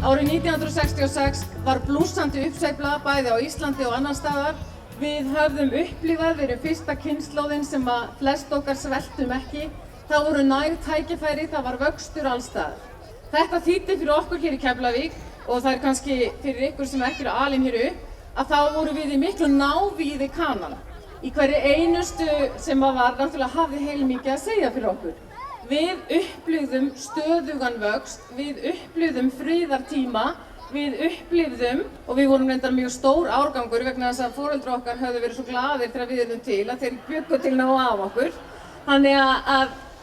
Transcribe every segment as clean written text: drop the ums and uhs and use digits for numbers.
Árið 1966 var blússandi uppsveifla bæði á Íslandi og annar staðar. Við höfðum upplifað, við erum fyrsta kynslóðin sem að flest okkar sveltum ekki. Það voru næg tækifæri, það var vöxtur alls staðar. Þetta þýddi fyrir okkur hér í Keflavík og það kannski fyrir ykkur sem ekki eru alin hér upp, að þá voru við í miklu návíði Kanana. Í hverju einustu sem var náttúrulega hafði heilmikið að segja fyrir okkur. Við upplifðum stöðugan vöxt, við upplifðum friðartíma, við upplifðum, og við vorum reyndar mjög stór árgangur vegna þess að foreldrar okkar höfðu verið svo glaðir þegar við erum til að þeir bjuggu til ná af okkur. Þannig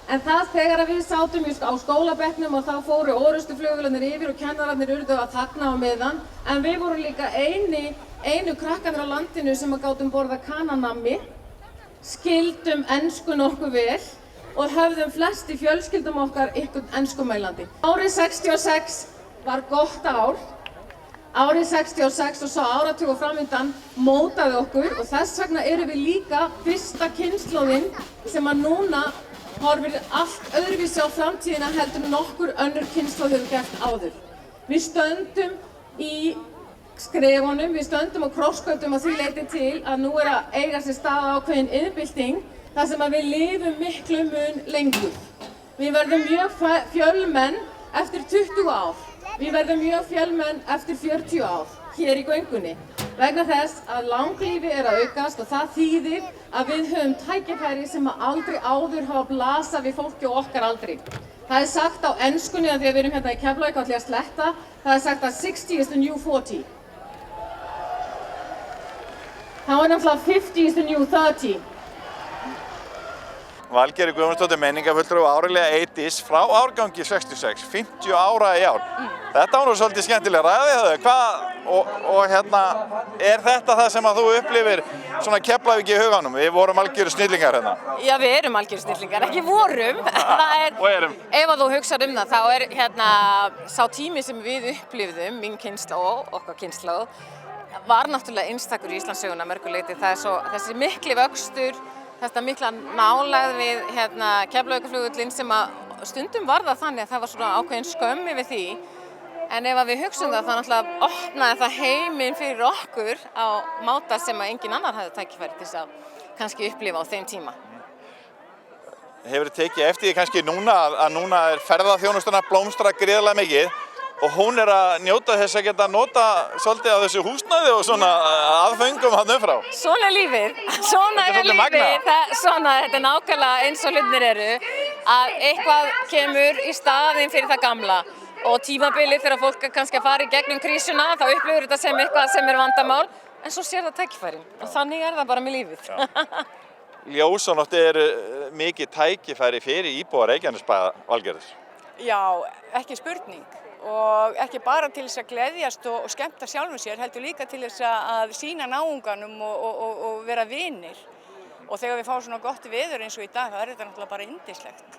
en það þegar við sátum á skólabekknum og þá fóru orrustuflugvélarnir yfir og kennararnir urðu að þagna á meðan, en við vorum líka einu krakkarnir á landinu sem gátum borða kananammi, skildum ensku nokkuð vel og höfðum flest í fjölskyldum okkar einhvern enskumælandi. Árið 66 var gott ár. Árið 66 og sá áratugur framundan mótaði okkur og þess vegna erum við líka fyrsta kynslóðin sem að núna horfir allt öðruvísi á framtíðina heldur nokkur önnur kynslóð hefur gert áður. Við stöndum í skrefunum, við stöndum á krossgötum að því leyti til að nú er að eiga sér stað ákveðin iðnbylting þar sem að við lifum miklu mun lengur. Við verðum mjög fjölmenn eftir 20 ár. Við verðum mjög fjölmenn eftir 40 ár hér í göngunni. Vegna þess að langlífi er að aukast og það þýðir að við höfum tækifæri sem að aldrei áður hafa blasað við fólki og okkar aldri. Það er sagt á enskunni að því að við erum hérna í Keflavík allir að sletta, það er sagt að 60 is the new 40. Það er náttúrulega 50 is the new 30. Valgerður Guðmundsdóttir menningarfulltrúi árlega 80s frá árgangi 66, 50 ára í ár. Þetta var nú svolítið skemmtilega ræðið og er þetta það sem að þú upplifir svona Keflavík í huganum? Við vorum algjöru snillingar hérna. Já, við erum algjöru snillingar, ekki vorum. Og erum. Ef að þú hugsar það, þá er sá tími sem við upplifðum, mín kynslóð, okkar kynslóð, var náttúrulega einstakur í Íslandssöguna að mörgu leyti. Það er svo þessi mikli vöxtur, þetta mikla nálægð við Keflavíkurflugvöllinn sem að stundum var það þannig að það var svona ákveðin skömm yfir því. En ef að við hugsum það, þá náttúrulega opnaði það heiminn fyrir okkur á máta sem að engin annar hafði tækifæri til þess að kannski upplifa á þeim tíma. Hefur þið tekið eftir því kannski núna að núna er ferðaþjónustan að blómstra gríðarlega mikið og hún er að njóta þess að geta nota svolítið á þessu húsnæði og svona aðföngum hann umfrá. Svona er lífið, svona er lífið, þetta er nákvæmlega eins og hlutirnir eru, að eitthvað kemur í staðinn fyrir það gamla og tímabilið þegar fólk er kannski að fara í gegnum krísuna, þá upplifir þetta sem eitthvað sem er vandamál, en svo sér það tækifærin og þannig er það bara með lífið. Ljósanótt er mikið tækifæri fyrir íbúa Reykjanesbæjar, Valgerður. Já, ekki spurning. Og ekki bara til þess að gleðjast og skemmta sjálfum sér, heldur líka til þess að sýna náunganum og vera vinir. Og þegar við fáum svona gott veður eins og í dag, þá er þetta náttúrulega bara yndislegt.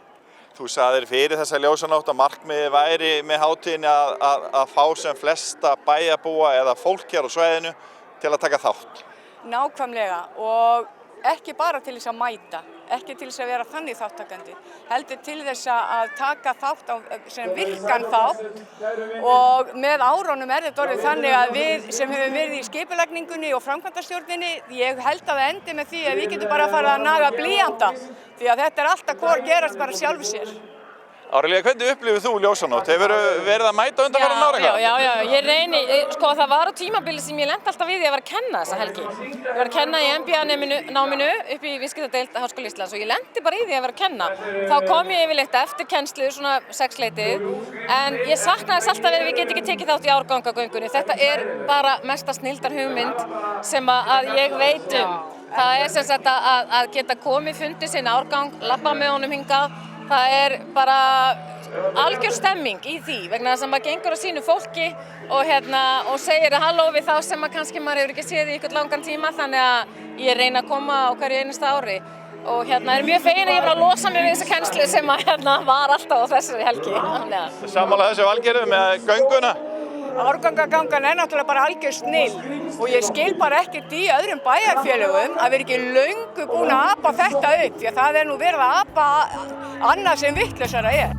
Þú sagðir fyrir þessa ljósanótt að markmiðið væri með hátíðinni að fá sem flesta bæjarbúa eða fólk hér á svæðinu til að taka þátt. Nákvæmlega og ekki bara til þess að mæta, ekki til þess að vera þannig þáttakandi, heldur til þess að taka þátt á sem virkan þátt og með árunum er þetta orðið þannig að við sem höfum verið í skipulagningunni og framkvæmdastjórninni, ég held að það endi með því að við getum bara að fara að naga blýanta því að þetta er alltaf hvor gerast bara sjálfu sér. Árelía, hvernig upplifir þú ljósanótt? Hefur verið að mæta undanfarandi ára? Já, ég reyni, það var á tímabili sem ég lenti alltaf við því að vera að kenna þessa helgi. Ég var að kenna í MBA-náminu upp í Viðskiptadeild Háskóla Íslands og ég lenti bara í því að vera að kenna. Þá kom ég yfirleitt eftir kennslu, svona 6-leytið, en ég saknaði þess alltaf að við getum ekki tekið þátt í árgangagöngunni. Þetta er bara mesta snilldarhugmynd sem að ég veit um. Það er sem sagt að geta komið fundið sinn árgang, labba með honum hingað. Það er bara algjör stemming í því vegna þess að maður gengur á sínu fólki og segir halló við þá sem kannski maður hefur ekki séð í einhvern langan tíma þannig að ég reyna að koma á hverju einasta ári og er mjög fegin að ég var að losa mig við þessa kennslu sem var alltaf á þessari helgi. Sammála þessu Valgerður með gönguna? Árgangagangan er náttúrulega bara algjör snill og ég skil bara ekkert í öðrum bæjarfélögum að vera ekki löngu búin að apa þetta upp því að það er nú verið að apa annað sem vitlausara er.